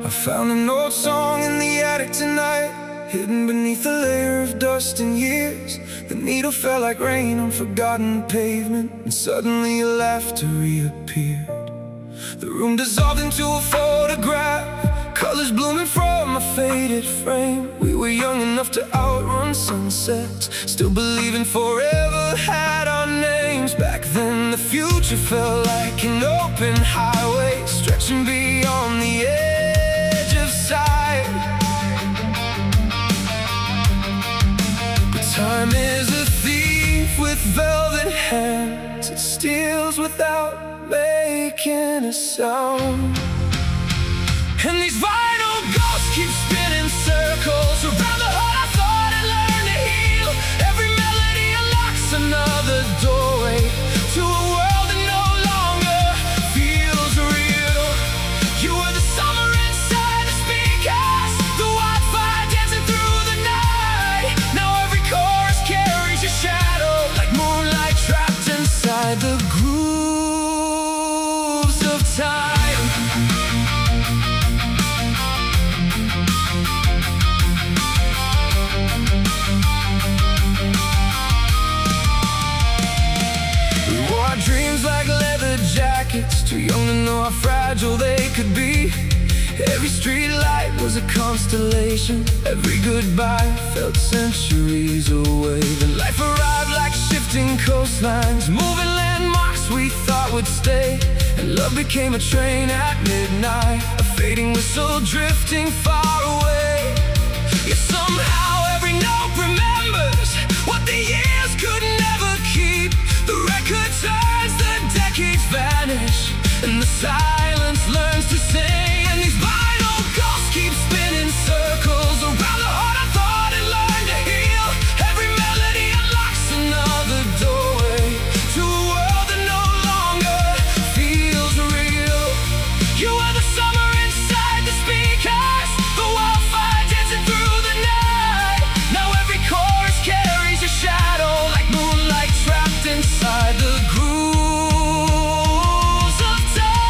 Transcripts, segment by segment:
I found an old song in the attic tonight, hidden beneath a layer of dust and years. The needle fell like rain on forgotten pavement, and suddenly your laughter reappeared. The room dissolved into a photograph, colors blooming from a faded frame. We were young enough to outrun sunsets, still believing forever had our names. Back then the future felt like an open highway, stretching beyond the edge of sight. But time is a thief with velvet hands, it steals without making a sound. And these vinyl ghosts keep spinning circles around the heart I thought I learned to heal. Every melody unlocks another doorway to a world that no longer feels real. You were the summer inside the speakers, the wildfire dancing through the night. Now every chorus carries your shadow, like moonlight trapped inside the grooves of time. Dreams like leather jackets, too young to know how fragile they could be. Every street light was a constellation, every goodbye felt centuries away. Then life arrived like shifting coastlines, moving landmarks we thought would stay. And love became a train at midnight, a fading whistle drifting far away. Yet somehow every note remembers what the years could never keep. The record turns, the decades vanish, and the silence learns to sing. And these vinyl ghosts keep spinning circles around the heart I thought it learned to heal. Every melody unlocks another doorway to a world that no longer feels real. You are the summer inside the speakers, the wildfire dancing through the night. Now every chorus carries your shadow, like moonlight trapped inside the grooves of time.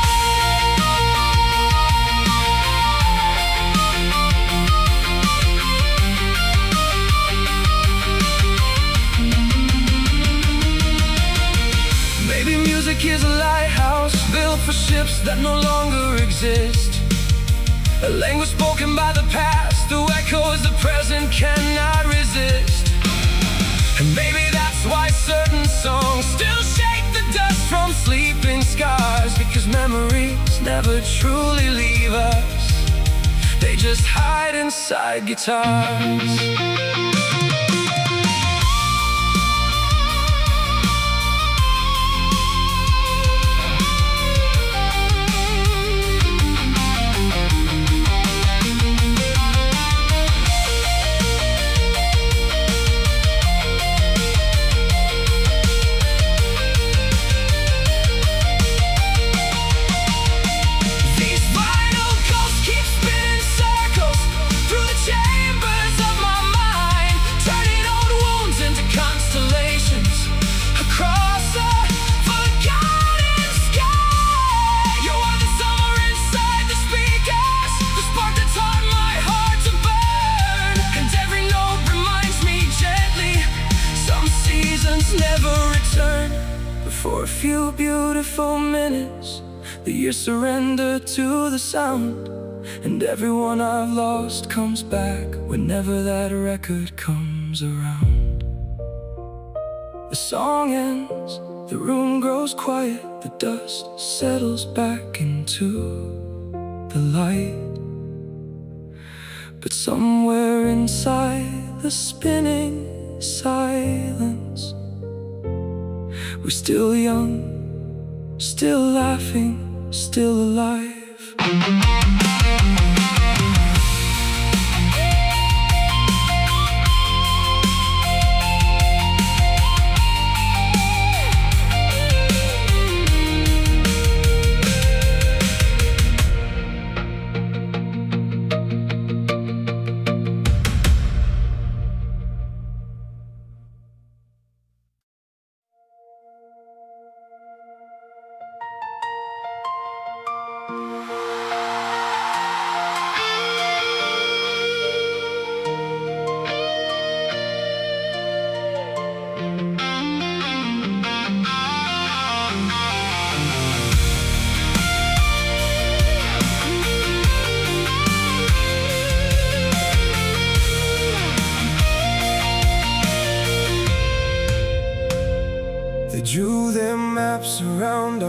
Maybe music is a lighthouse built for ships that no longer exist, a language spoken by the past, the echoes the present cannot resist. And maybe that's why certain songs still shake the dust from sleeping scars, because memories never truly leave us, they just hide inside guitars. Never return, but for a few beautiful minutes the years surrender to the sound, and everyone I've lost comes back whenever that record comes around. The song ends, the room grows quiet, the dust settles back into the light. But somewhere inside the spinning silence, we're still young, still laughing, still alive.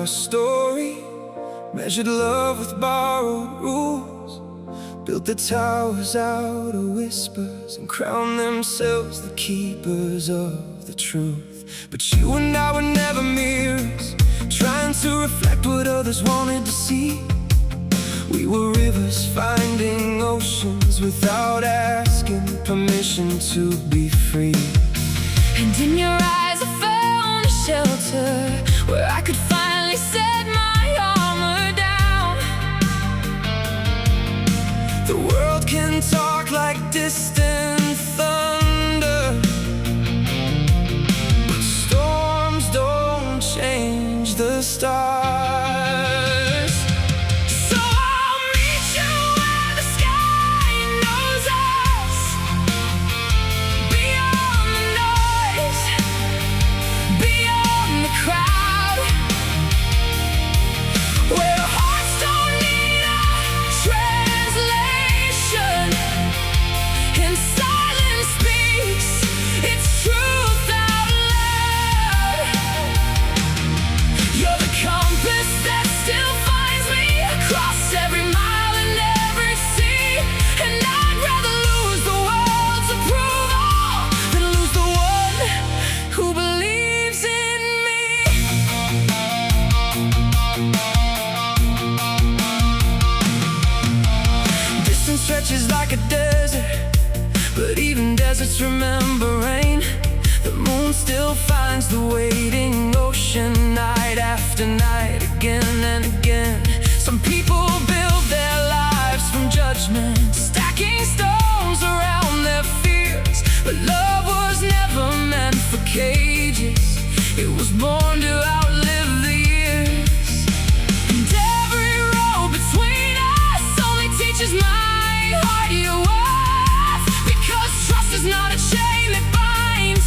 our story, measured love with borrowed rules, built the towers out of whispers, and crowned themselves the keepers of the truth. But you and I were never mirrors, trying to reflect what others wanted to see. We were rivers finding oceans without asking permission to be free. And in your eyes I found a shelter where I could finally set my armor down. The world can talk like distant thunder, but storms don't change the stars. Stretches like a desert, but even deserts remember rain. The moon still finds the waiting ocean night after night, again and again. Some people build their lives from judgment, stacking stones around their fears. But love was never meant for cages, it was born to outlive the years. And every road between us only teaches my heart your worth, because trust is not a chain that binds,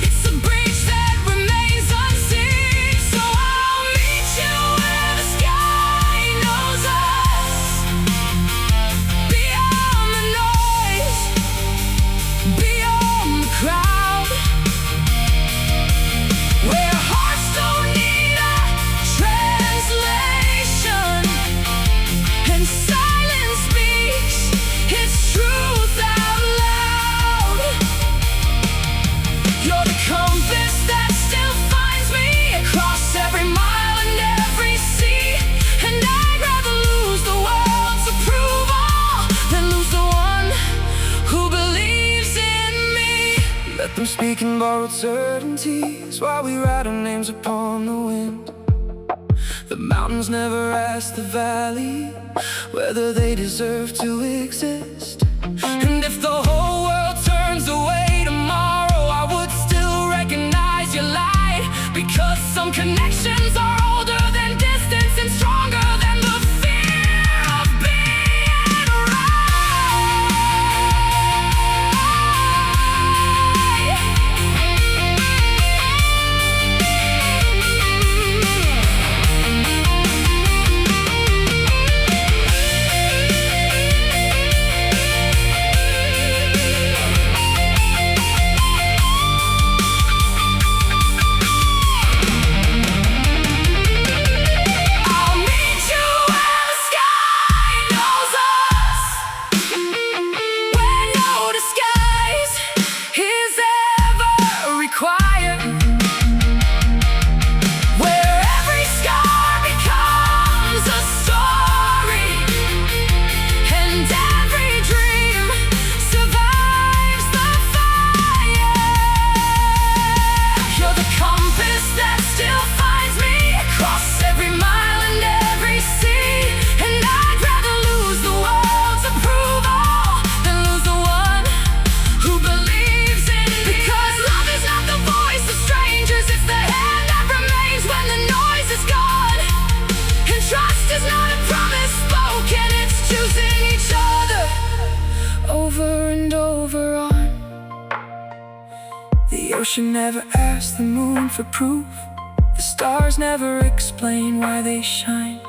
it's a breach that remains unseen. So I'll meet you where the sky knows us, beyond the noise, beyond the crowd, where hearts don't need a translation, and silence speaks its truth out loud. You're the compass that still finds me across every mile and every sea. And I'd rather lose the world's approval than lose the one who believes in me. Let them speak in borrowed certainties while we write our names upon the wind. The mountains never ask the valley whether they deserve to exist. And if the whole world turns away tomorrow, I would still recognize your light, because some connections are older than distance and stronger than the fear of being The ocean never asked the moon for proof. The stars never explain why they shine.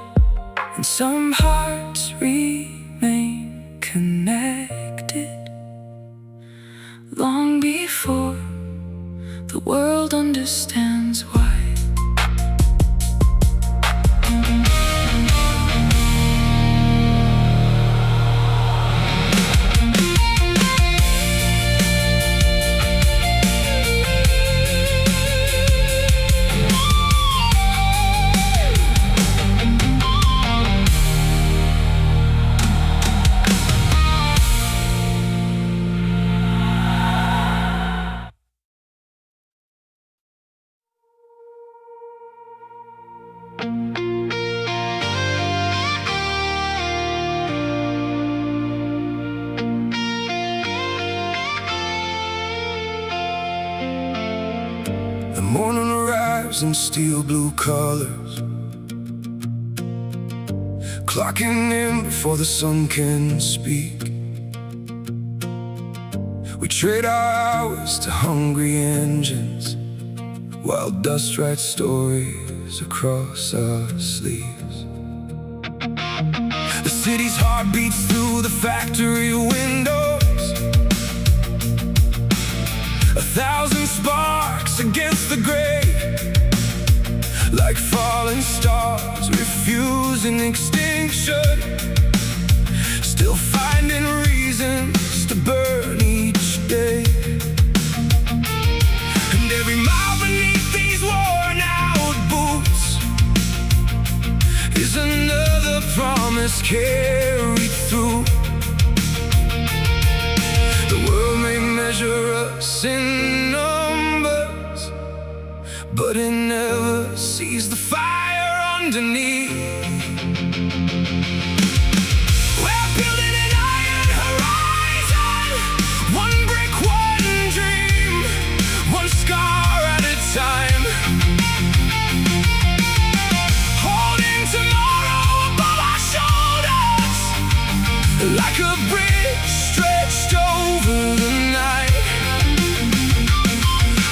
And some hearts remain connected long before the world understands why. lives in steel blue colors, clocking in before the sun can speak. We trade our hours to hungry engines, while dust writes stories across our sleeves. The city's heart beats through the factory windows, 1,000 sparks against the gray, like falling stars refusing extinction, still finding reasons to burn each day. And every mile beneath these worn-out boots is another promise carried through. The world may measure us in numbers, but it never sees the fire underneath. We're building an iron horizon, one brick, one dream, one scar at a time, holding tomorrow above our shoulders, like a bridge stretched over the night.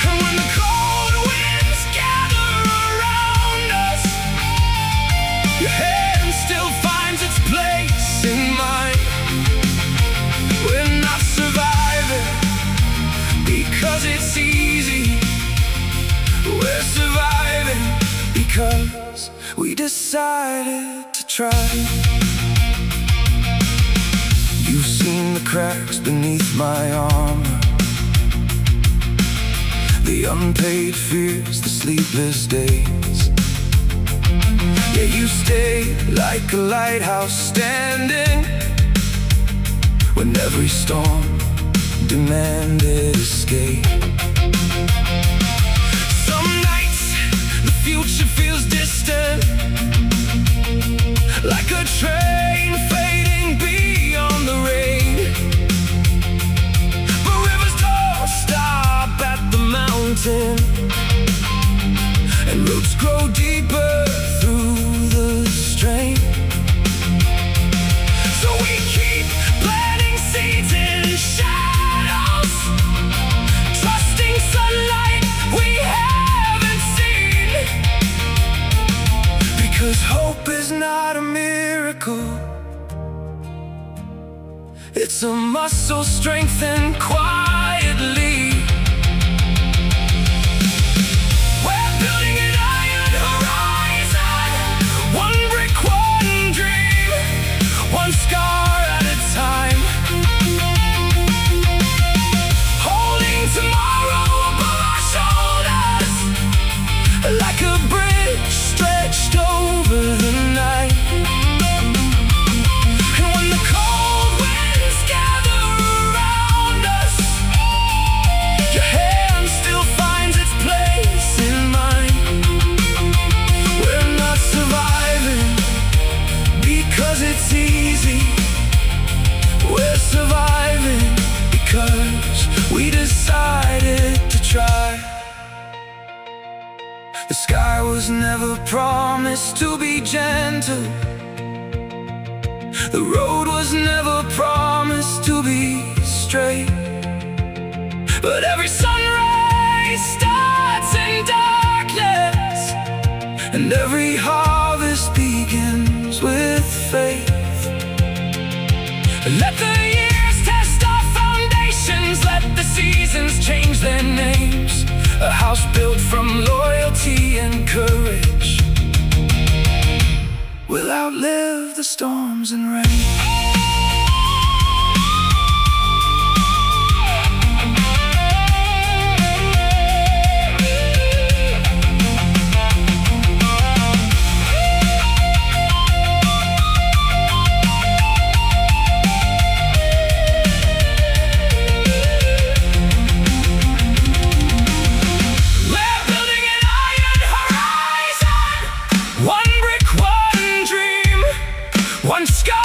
And when the cold winds gather around us, your hand still finds its place in mine. We're not surviving because it's easy, we're surviving because we decided to try. You've seen the cracks beneath my armor, the unpaid fears, the sleepless days. Yeah, you stay like a lighthouse standing when every storm demanded escape. Some nights the future feels distant, like a train fading beyond the rain. But rivers don't stop at the mountain, and roots grow deeper through the strain. So we keep planting seeds in shadows, trusting sunlight we haven't seen, because hope is not a miracle, it's a muscle strengthened quietly. We're building an iron horizon, one brick, one dream, one scar at a time, holding tomorrow above our shoulders, like a bridge stretched over the night. And when the cold winds gather around us, your hand still finds its place in mine. We're not surviving because it's easy, we're surviving because we decided to try. The sky was never promised to be gentle, the road was never promised to be straight, but every sunrise starts in darkness, and every harvest begins with faith. Let the years test our foundations, let the seasons change their names. A house built from loyalty and courage will outlive the storms and rain. One scar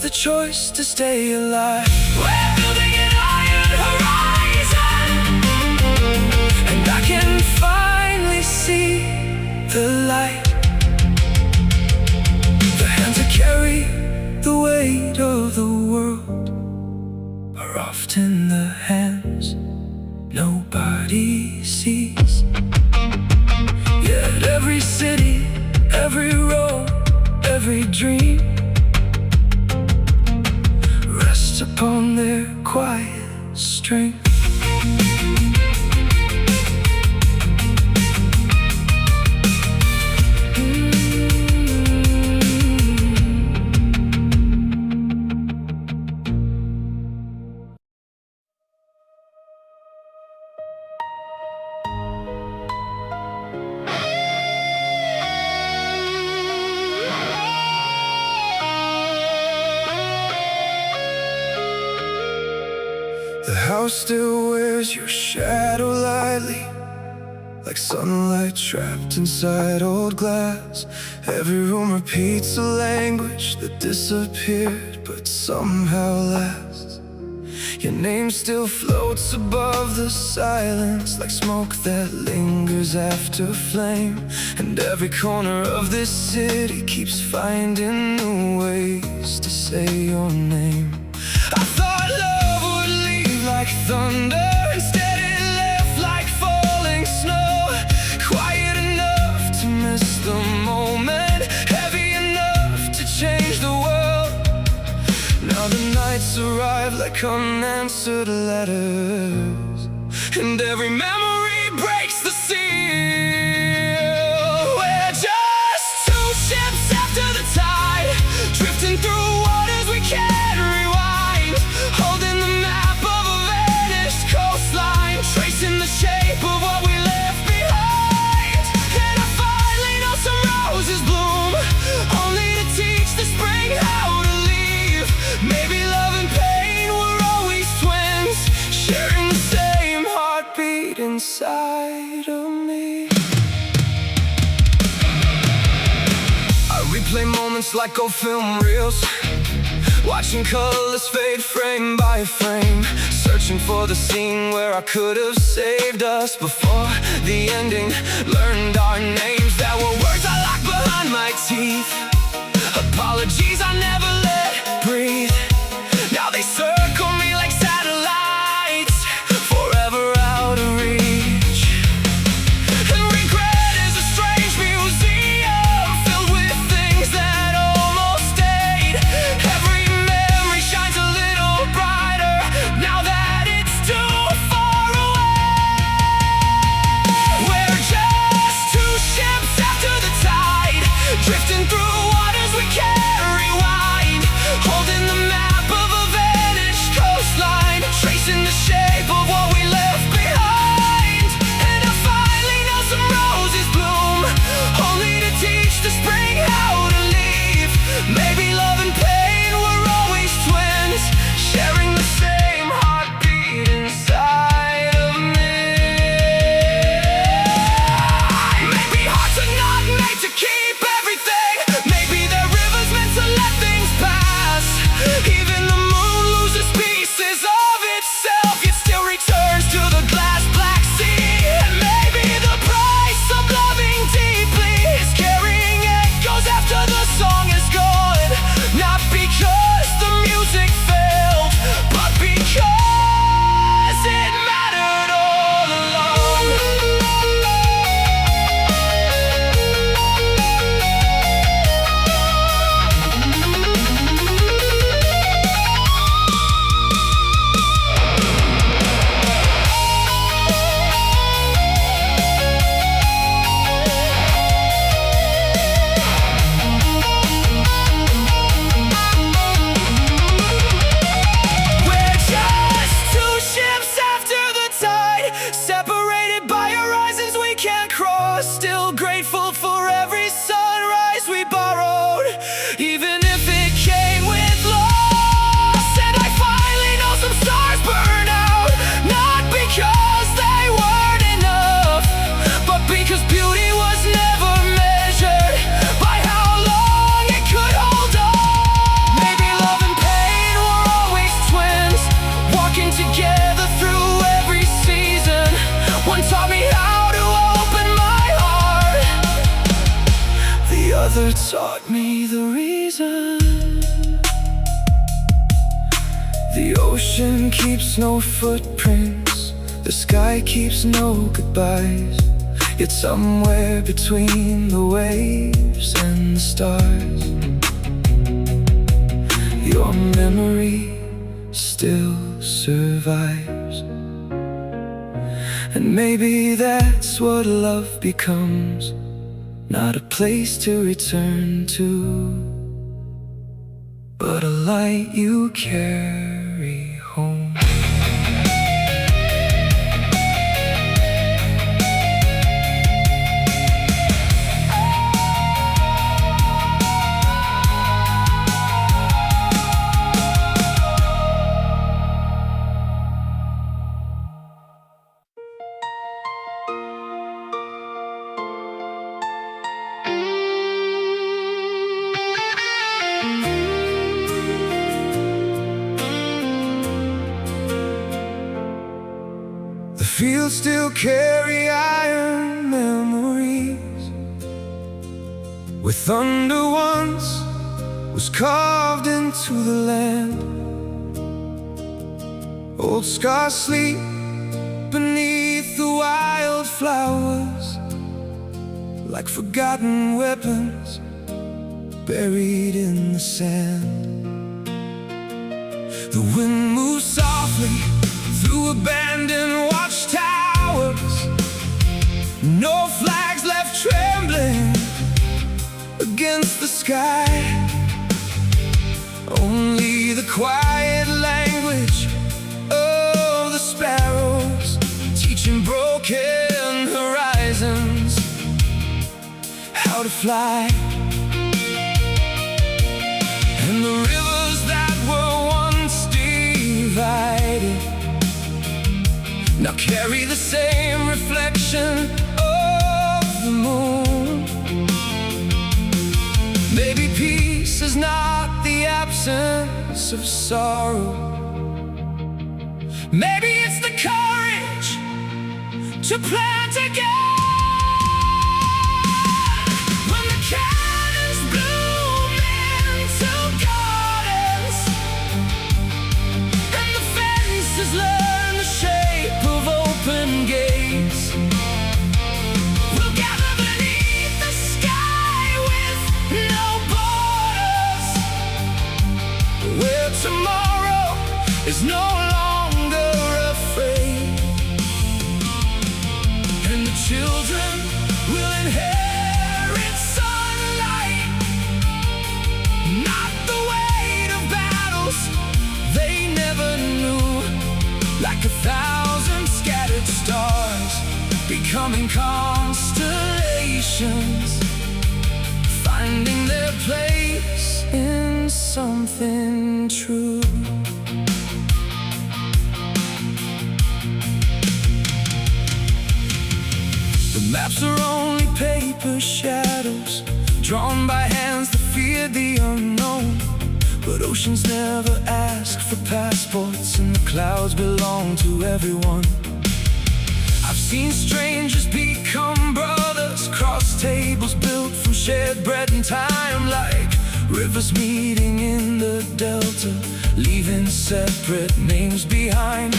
the choice to stay alive. We're building an iron horizon, and I can finally see the light. The hands that carry the weight of the world are often the hands nobody sees. Yet every city, every road, every dream rests upon their quiet strength. The house still wears your shadow lightly, like sunlight trapped inside old glass. Every room repeats a language that disappeared but somehow lasts. Your name still floats above the silence, like smoke that lingers after flame. And every corner of this city keeps finding new ways to say your name. I thought love would leave like thunder, instead it left like falling snow. Quiet enough to miss the moment, heavy enough to change the world. Now the nights arrive like unanswered letters, and every memory breaks the seal. We're just two ships after the tide, drifting through waters we can't rewind, holding the map of a vanished coastline, tracing the shape of what we left behind. And I finally know some roses bloom, only to teach the spring how to leave. Maybe love and pain were always twins, sharing the same heartbeat inside of me. I replay moments like old film reels, watching colors fade frame by frame, searching for the scene where I could have saved us before the ending. Learned our names, there were words I locked behind my teeth, apologies I never let breathe. Now they circle me like satellites, forever out of reach. And regret is a strange museum, filled with things that almost stayed. Every memory shines a little brighter now that it's too far away. We're just two ships after the tide, drifting through waters we can't rewind, taught me the reason. The ocean keeps no footprints, the sky keeps no goodbyes. Yet somewhere between the waves and the stars, your memory still survives. And maybe that's what love becomes, not a place to return to, but a light you carry home. The fields still carry iron memories, where thunder once was carved into the land. Old scars sleep beneath the wild flowers, like forgotten weapons buried in the sand. The wind moves softly through abandoned watchtowers, no flags left trembling against the sky, only the quiet language of the sparrows, teaching broken horizons how to fly. And the rivers that were once divided now carry the same reflection of the moon. Maybe peace is not the absence of sorrow, maybe it's the courage to plant again. When the cannons bloom into gardens and the fences learn the shape of open gates, we'll gather beneath the sky with no borders, where tomorrow is no longer afraid. And the children will inherit sunlight, not the weight of battles they never knew, like 1,000 scattered stars becoming constellations, finding their place in something true. The maps are only paper shadows, drawn by hands that feared the unknown. But oceans never ask for passports, and the clouds belong to everyone. I've seen strangers become brothers, cross tables built from shared bread and time, like rivers meeting in the delta, leaving separate names behind.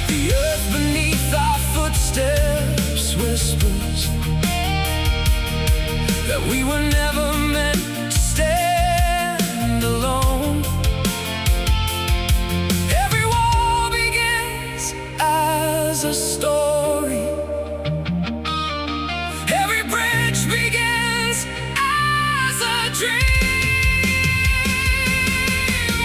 The earth beneath our footsteps whispers that we were never meant to stand alone. Every war begins as a story, every bridge begins as a dream.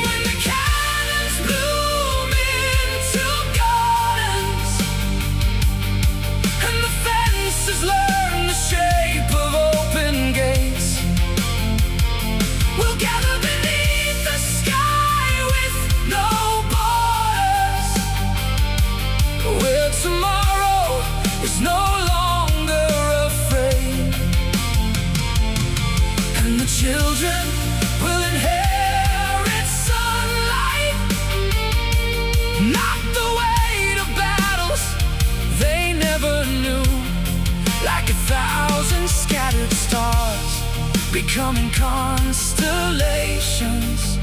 When the cannons bloom into gardens and the fences learn the shape of open gates, we'll gather beneath the sky with no borders, where tomorrow is no longer afraid. And the children will inherit sunlight, not the weight of battles they never knew, like 1,000 scattered stars becoming constellations,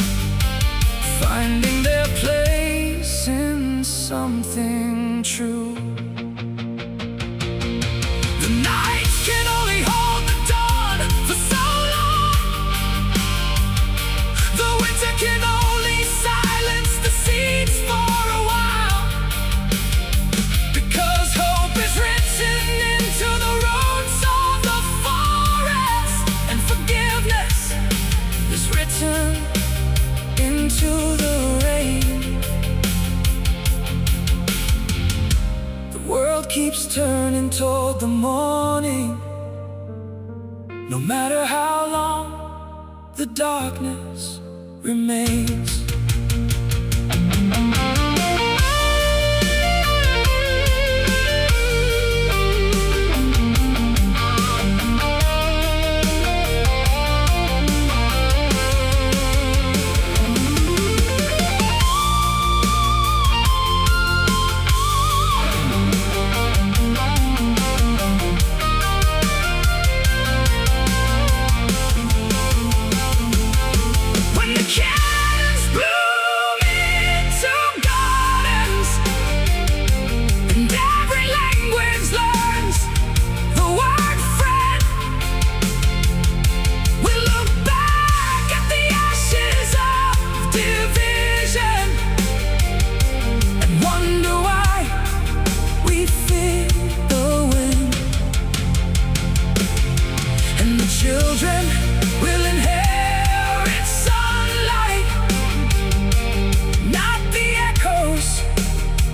finding their place in something true. The nights can only hold the dawn for so long. The winter can only silence the seeds for a while, because hope is written into the roots of the forest, and forgiveness is written into the rain. The world keeps turning toward the morning, no matter how long the darkness remains. Children will inherit sunlight, not the echoes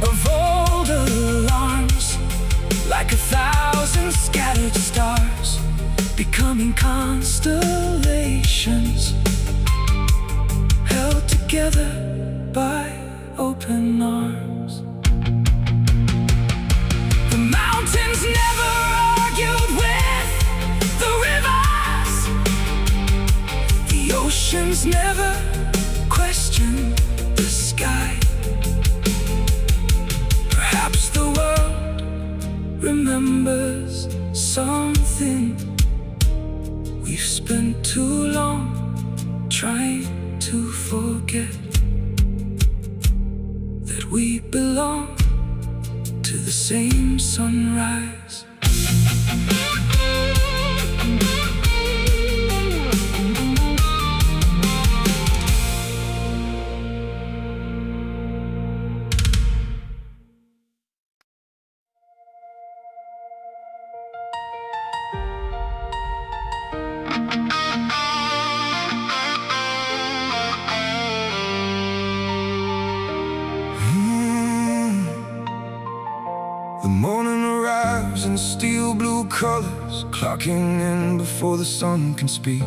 of old alarms. Like 1,000 scattered stars, becoming constellations, held together by open arms. The mountains never argued with the rivers, the oceans never questioned the sky. Perhaps the world remembers something we've spent too long trying to forget, that we belong to the same sunrise. The morning arrives in steel blue colors, clocking in before the sun can speak.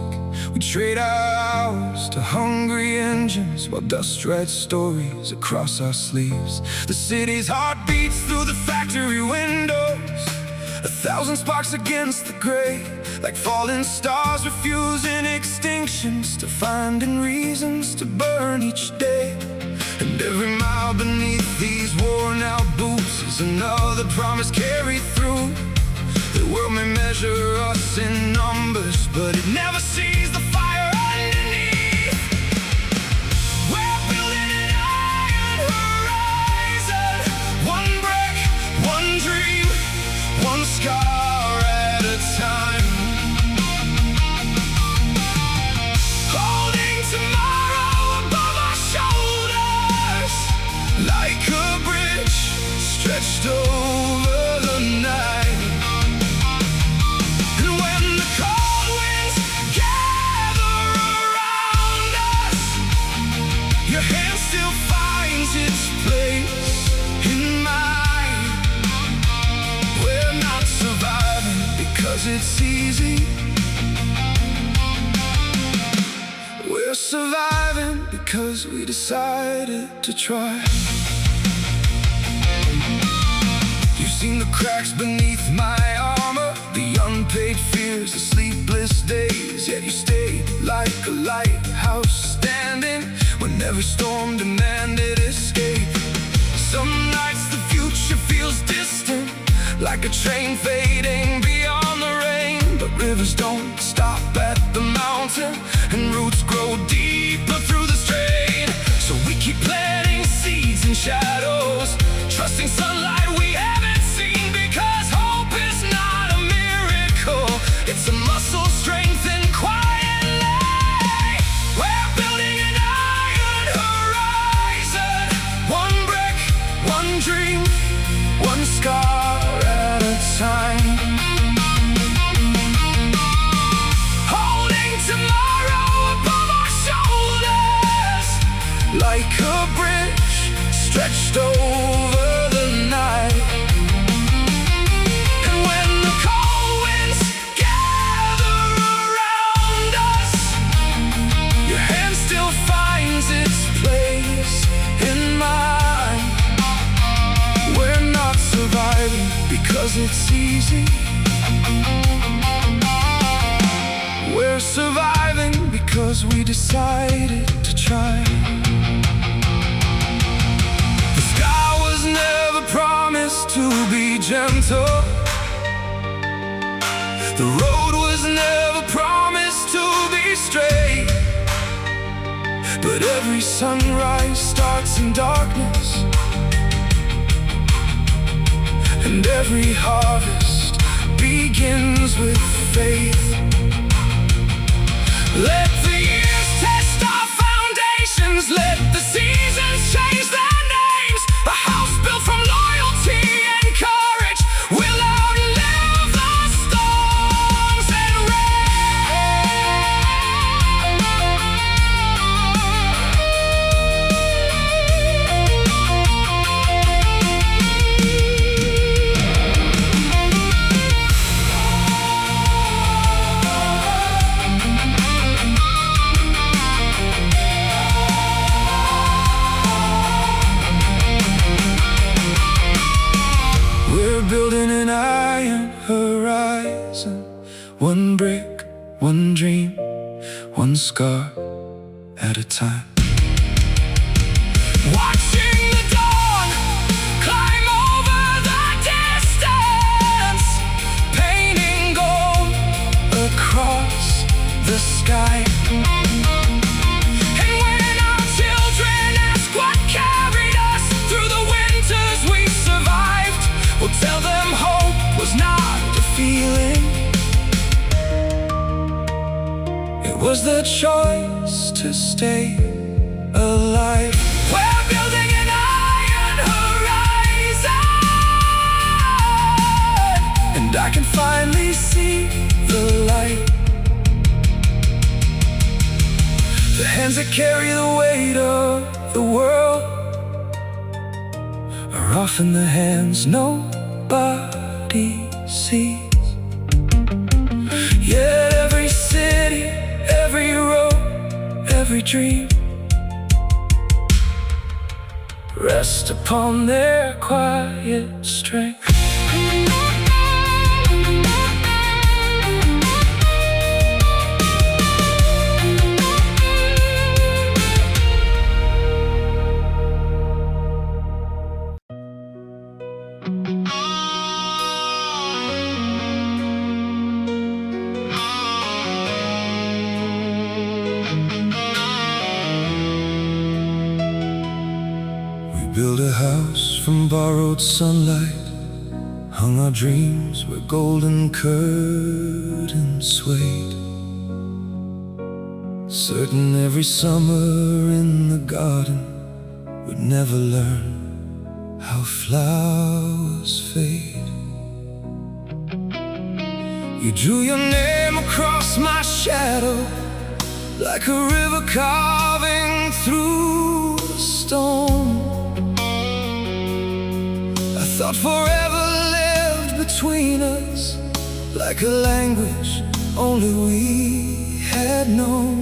We trade our hours to hungry engines, while dust writes stories across our sleeves. The city's heart beats through the factory windows, 1,000 sparks against the gray, like falling stars refusing extinction, still finding reasons to burn each day. And every mile beneath these worn-out boots is another promise carried through. The world may measure us in numbers, but it never sees the fire underneath. We're building an iron horizon, one brick, one dream, one scar at a time. Holding tomorrow above our shoulders, like a bridge stretched over the night. And when the cold winds gather around us, your hand still finds its place in mine. We're not surviving because it's easy, we're surviving because we decided to try. You've seen the cracks beneath my armor, the unpaid fears, the sleepless days, yet you stayed like a lighthouse standing when every storm demanded escape. Some nights the future feels distant, like a train fading beyond the rain, but rivers don't stop at the mountain, and roots grow deeper through the strain. So we keep planting seeds in shadows, trusting sunlight we haven't seen, because hope is not a miracle, it's a muscle strength and quietly. We're building an iron horizon, one brick, one dream, one scar at a time. Holding tomorrow above our shoulders, like a bridge stretched over the night. And when the cold winds gather around us, your hand still finds its place in mine. We're not surviving because it's easy, we're surviving because we decided to try. The sky was never promised to be gentle, the road was never promised to be straight. But every sunrise starts in darkness, and every harvest begins with faith. Let the years test our foundations, let the seasons change their names. A house built from loyalty and courage will outlive the storms and building an iron horizon, one brick, one dream, one scar at a time. Watching the dawn climb over the distance, painting gold across the sky. And when our children ask what carried us through the winters we survived, we'll tell them hope was not a feeling, it was the choice to stay alive. We're building an iron horizon, and I can finally see the light. The hands that carry the weight of the world are often the hands nobody sees. Yet every city, every road, every dream rest upon their quiet strength. Built a house from borrowed sunlight, hung our dreams where golden curtains swayed. Certain every summer in the garden would never learn how flowers fade. You drew your name across my shadow, like a river carving through a stone. I thought forever lived between us, like a language only we had known.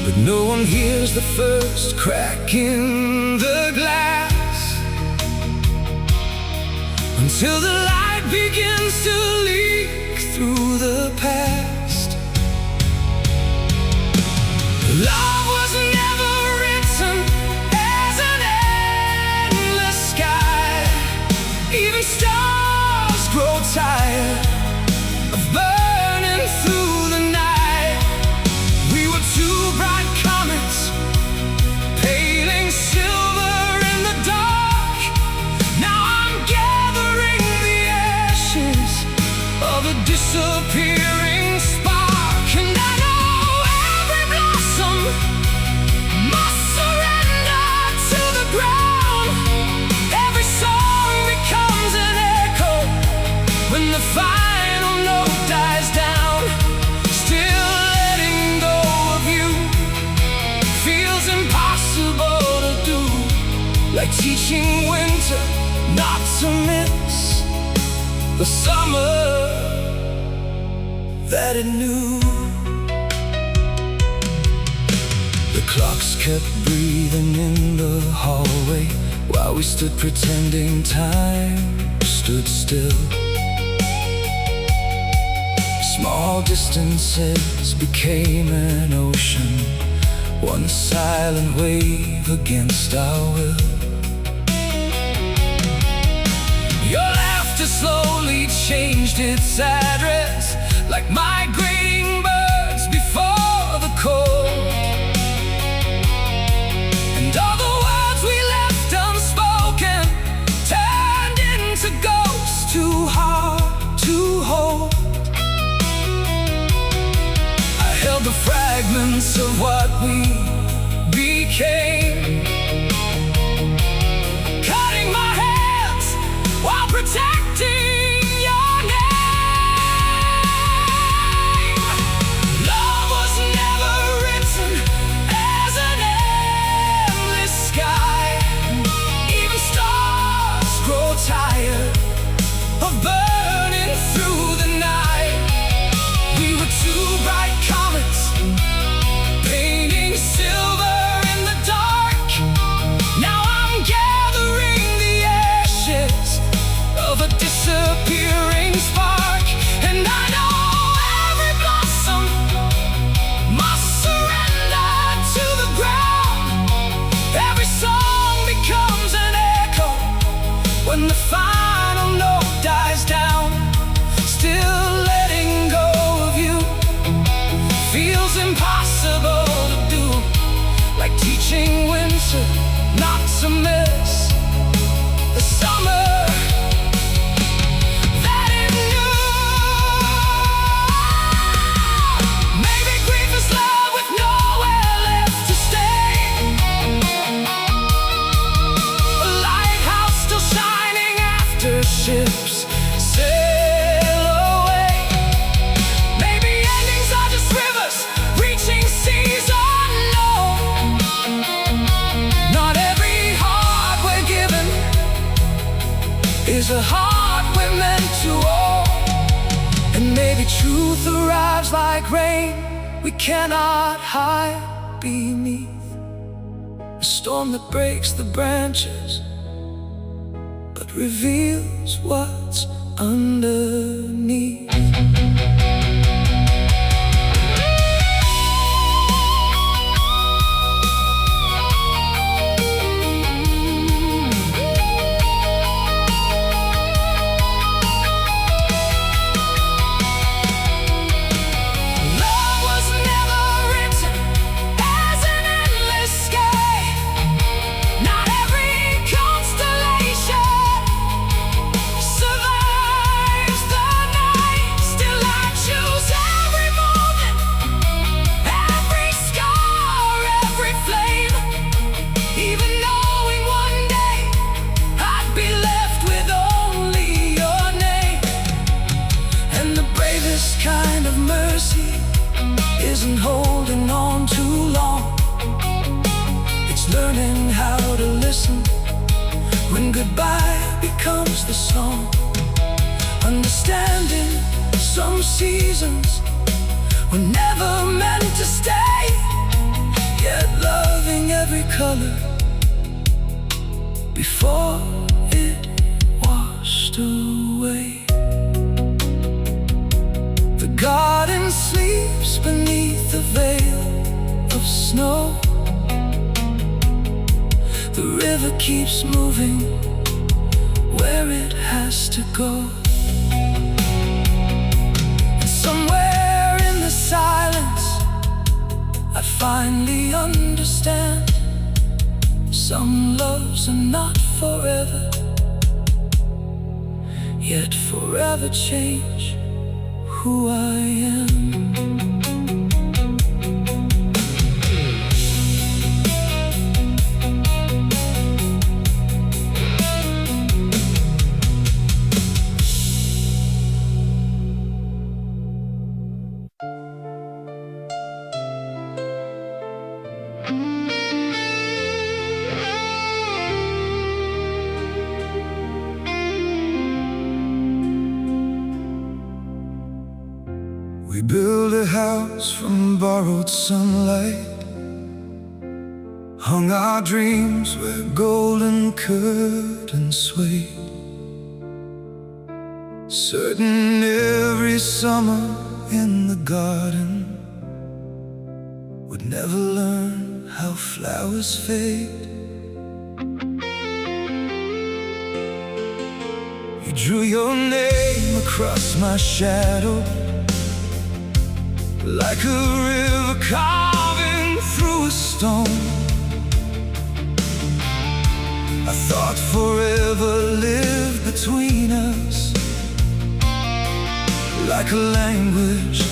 But no one hears the first crack in the glass until the light begins to leak through the past. Love was never written as an endless sky. Even stars grow tired of burning through the night. We were two bright comets, paling silver in the dark. Now I'm gathering the ashes of a disappearing spark. And I know every blossom must surrender to the ground. Every song becomes an echo when the final note dies down. Still letting go of you feels impossible to do, like teaching winter not to miss the summer that it knew. The clocks kept breathing in the hallway while we stood pretending time stood still. Small distances became an ocean, one silent wave against our will. Your laughter slowly changed its address, like migrating birds before the cold. And all the words we left unspoken turned into ghosts too hard to hold. I held the fragments of what we became, cutting my hands while protecting your name. Love was never written as an endless sky. Even stars grow tired of burning through the night. We were two bright comets, painting silver in the dark. Now I'm gathering the ashes of a disappearing spark. And I know every blossom must surrender to the ground. Every song becomes an echo when the final note dies down. Still letting go of you feels impossible to do, like teaching winter not to miss the summer that it knew. Maybe grief is love with nowhere left to stay, a lighthouse still shining after ships sail away. Maybe endings are just rivers reaching seas unknown. Not every heart we're given is a heart we're meant to own. And maybe truth arrives like rain we cannot hide beneath, a storm that breaks the branches but reveals what's underneath. Love was never written as an endless sky. Not every constellation survives the night. Still I choose every moment, every scar, every flame, even knowing one day I'd be left with only your name. And the bravest kind of mercy isn't holding on too long. It's learning how to listen when goodbye becomes the song. Understanding some seasons were never meant to stay, yet loving every color before it washed away. The garden sleeps beneath a veil of snow. The river keeps moving where it has to go. And somewhere in the silence I finally understand, some loves are not forever, yet forever change who I am. We built a house from borrowed sunlight, hung our dreams where golden curtains sway, certain every summer in the garden would never learn how flowers fade. You drew your name across my shadow, like a river carving through a stone. I thought forever lived between us, like a language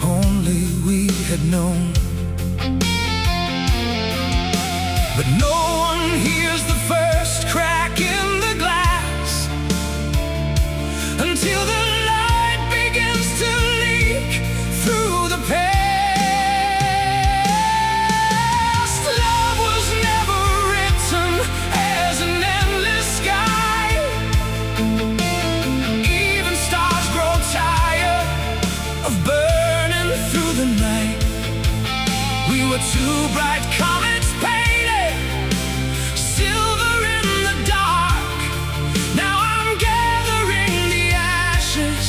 only we had known. But no one hears the first crack in the glass until the light begins to leak through the past. Love was never written as an endless sky. Even stars grow tired of burning through the night. We were two bright comets painted silver in the dark. Now I'm gathering the ashes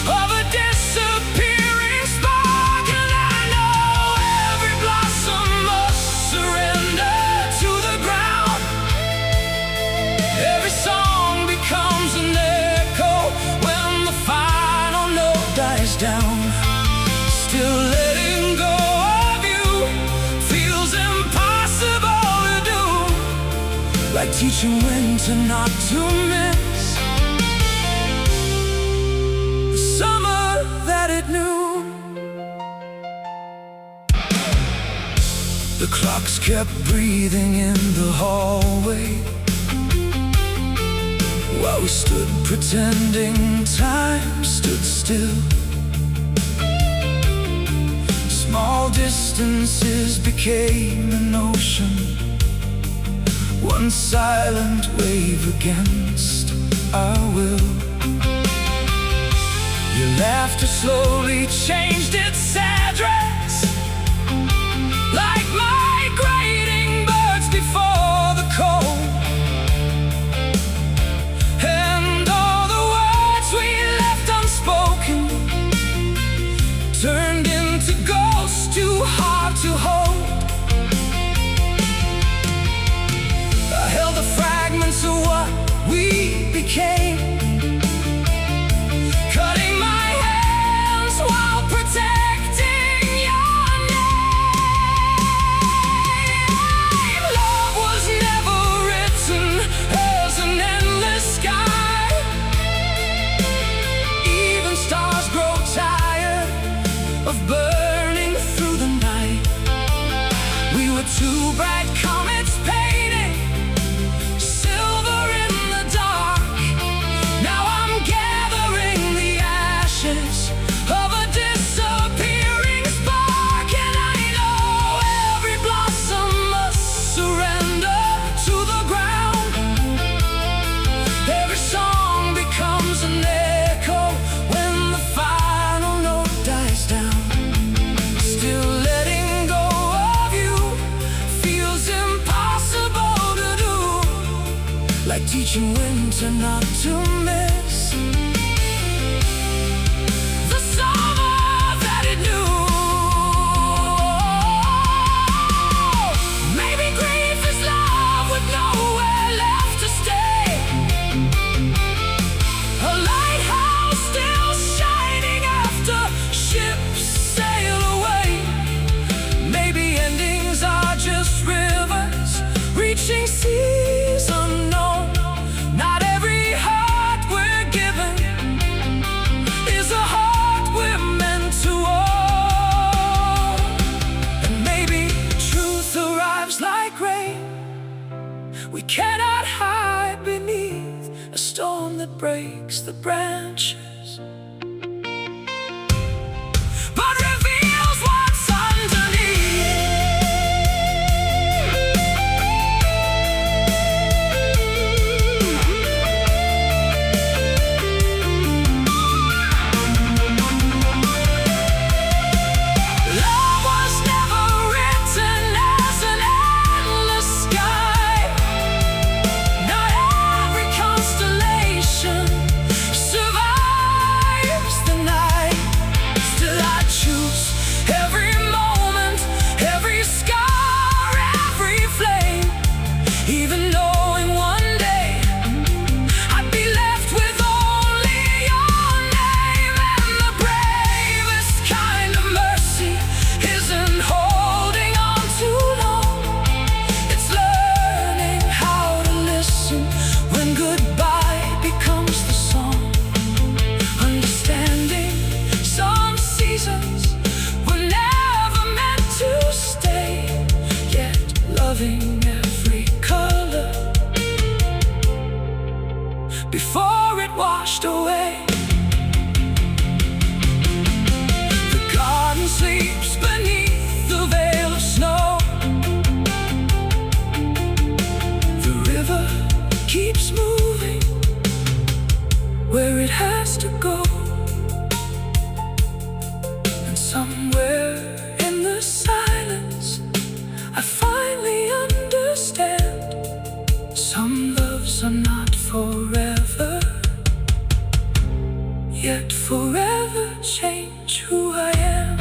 of a disappearing spark, and I know every blossom must surrender to the ground. Every song becomes an echo when the final note dies down. Still letting go of you feels impossible to do, like teaching when to not to miss the summer that it knew. The clocks kept breathing in the hallway while we stood pretending time stood still. Small distances became an ocean, one silent wave against our will. Your laughter slowly changed its address, like migrating birds before the cold. And all the words we left unspoken turned into ghosts too hard to hold. I held the fragments of what we became, cutting my hands while protecting your name. Love was never written as an endless sky. Even stars grow tired of burning through the night. We were two bright comets painted silver in the dark. Now I'm gathering the ashes of a disappearing spark, and I know every blossom must surrender to the ground. Every song becomes an echo when the final note dies down. Still letting go of you feels impossible to do, like teaching when to not to miss the summer that it knew. Maybe grief is love with nowhere left to stay, a lighthouse breaks the branches, but reveals what's underneath. Love was never written as an endless sky. Not every constellation survives the night. Still I choose every moment, every scar, every flame, even knowing one day I'd be left with only your name. And the bravest kind of mercy isn't holding on too long. It's learning how to listen when goodbye becomes the song. Understanding some seasons were never meant to stay, yet loving every color before it washed away. The garden sleeps beneath the veil of snow. The river keeps moving where it has to go. And somewhere in the silence I finally understand, some loves are not forever, yet forever change who I am.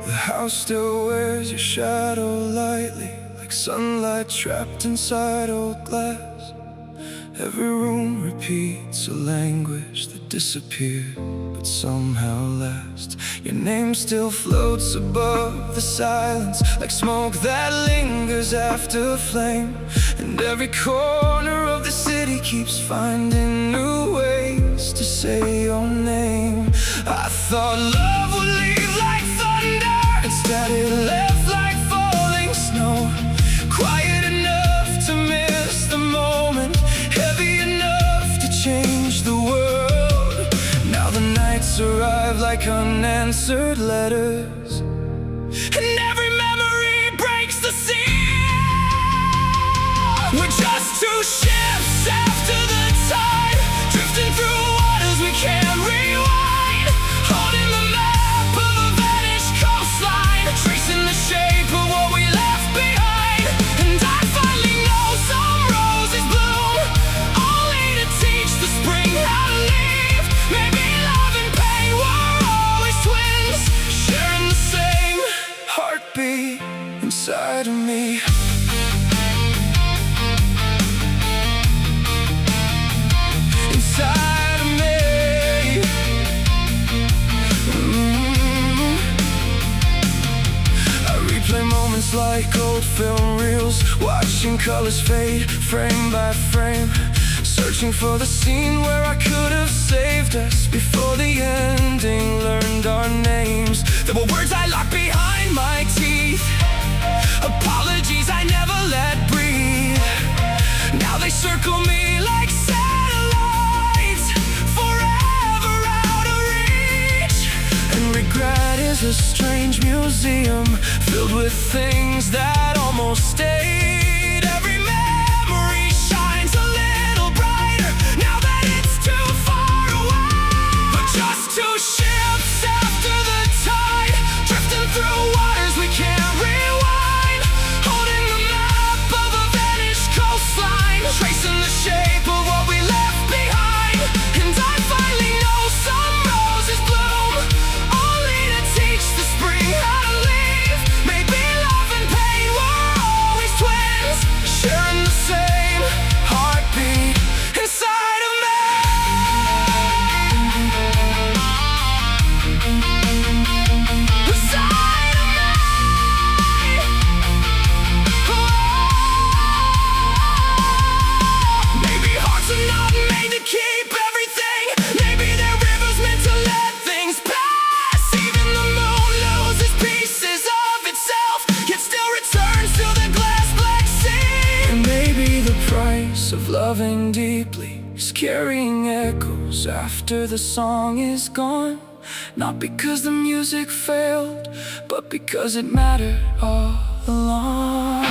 The house still wears your shadow lightly, like sunlight trapped inside old glass. Every room repeats a language that disappeared but somehow lasts. Your name still floats above the silence, like smoke that lingers after flame. And every corner of the city keeps finding new ways to say your name. I thought love would leave like thunder, instead it left like falling snow. Quiet enough to miss the moment, heavy enough to change the world. Now the nights arrive like unanswered letters, and every memory breaks the seal. We're just two ships after the tide, drifting through waters we can't rewind, holding the map of a vanished coastline, tracing the shape of what we left behind. And I finally know some roses bloom only to teach the spring how to leave. Maybe love and pain were always twins, sharing the same heartbeat inside of me. Inside of me. I replay moments like old film reels, watching colors fade frame by frame, searching for the scene where I could have saved us before the ending learned our names. There were words I locked behind my teeth, apologies I never let breathe. Now they circle me like satellites, forever out of reach. And regret is a strange museum filled with things that almost stayed. Every memory shines a little brighter now that it's too far away. But just two ships after the tide, drifting through waters we can't rewind, holding the map of a vanished coastline, tracing the shape of what we left behind. And I finally know some roses bloom only to teach the spring how to leave. Maybe love and pain were always twins, sharing the same purpose of loving deeply is carrying echoes after the song is gone. Not because the music failed, but because it mattered all along.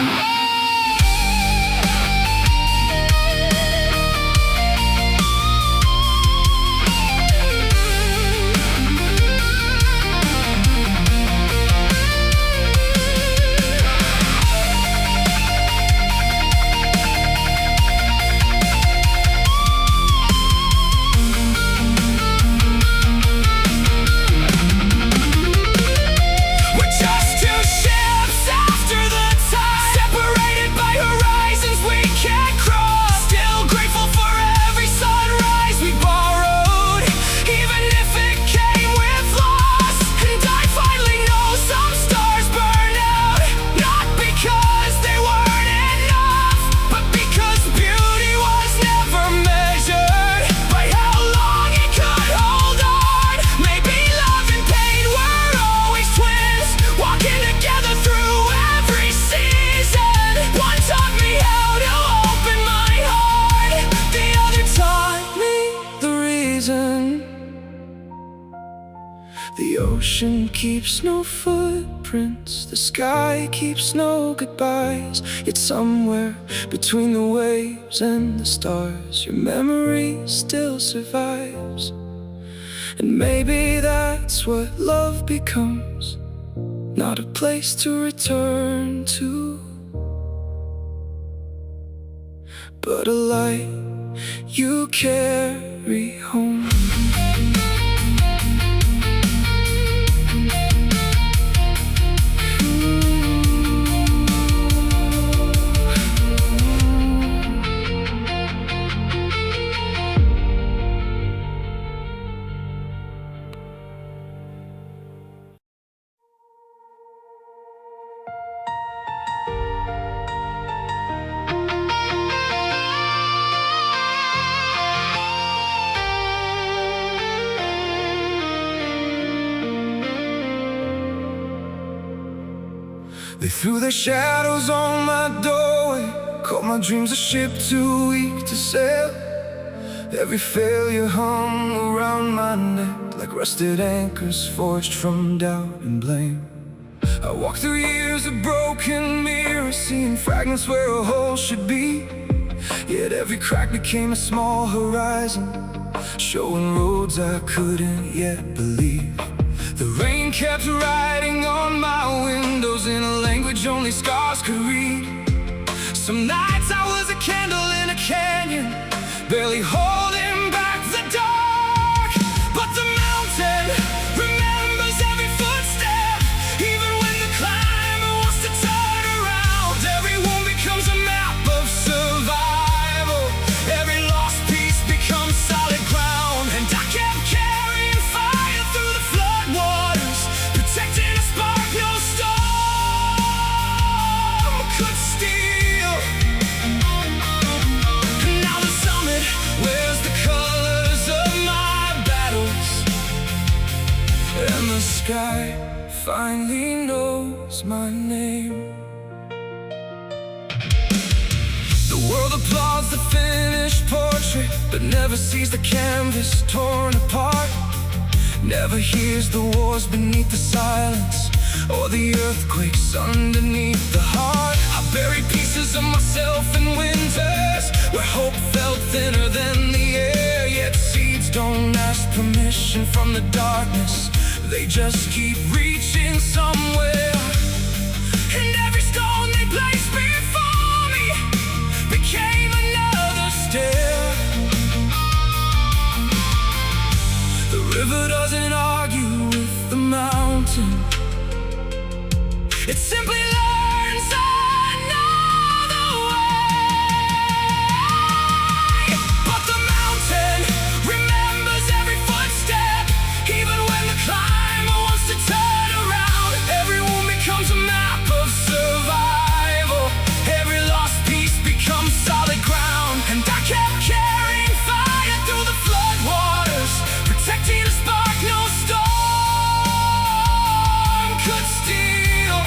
The ocean keeps no footprints, the sky keeps no goodbyes. Yet somewhere between the waves and the stars, your memory still survives. And maybe that's what love becomes, not a place to return to, but a light you carry home. They threw their shadows on my doorway, called my dreams a ship too weak to sail. Every failure hung around my neck like rusted anchors forged from doubt and blame. I walked through years of broken mirrors, seeing fragments where a hole should be. Yet every crack became a small horizon, showing roads I couldn't yet believe. The rain kept writing on my windows in a language only scars could read. Some nights I was a candle in a canyon, barely holding back the dark. But the mountain remembers every footstep, even when the climber wants to turn around. Every wound becomes a map of survival, every lost piece becomes solid ground. And I kept carrying fire through the flood waters, protecting a spark no storm could steal. Now the summit wears the colors of my battles, and the sky finally knows my name. The world applauds the finished portrait, but never sees the canvas torn apart. Never hears the wars beneath the silence, or the earthquakes underneath the heart. I buried pieces of myself in winters, where hope felt thinner than the air. Yet seeds don't ask permission from the darkness, they just keep reaching somewhere. And every stone they placed before me became another stair. The river doesn't argue with the mountain, it simply learns another way. But the mountain remembers every footstep, even when the climber wants to turn around. Every wound becomes a map of survival, every lost piece becomes solid ground. And I kept carrying fire through the flood waters, protecting a spark no storm could steal.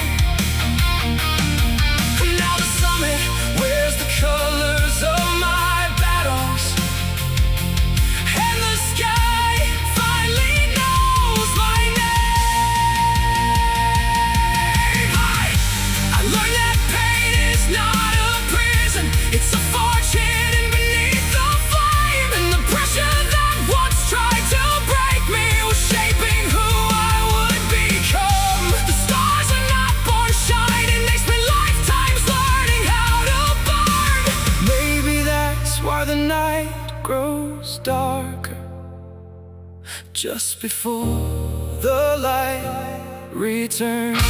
far the night grows darker, just before the light returns.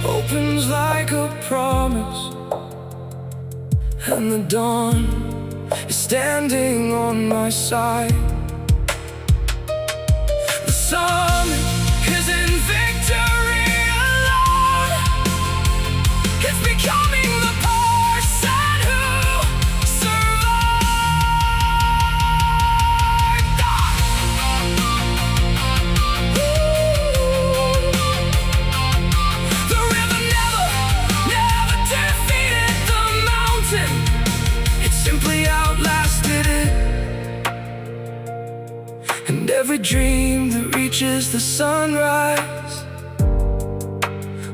Opens like a promise, and the dawn is standing on my side. The sun is in victory alone. It's becoming the person who survived. The river never defeated the mountain. It simply outlasted it. And every dream that reaches the sunrise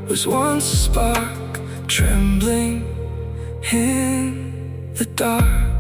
was once a spark trembling in the dark.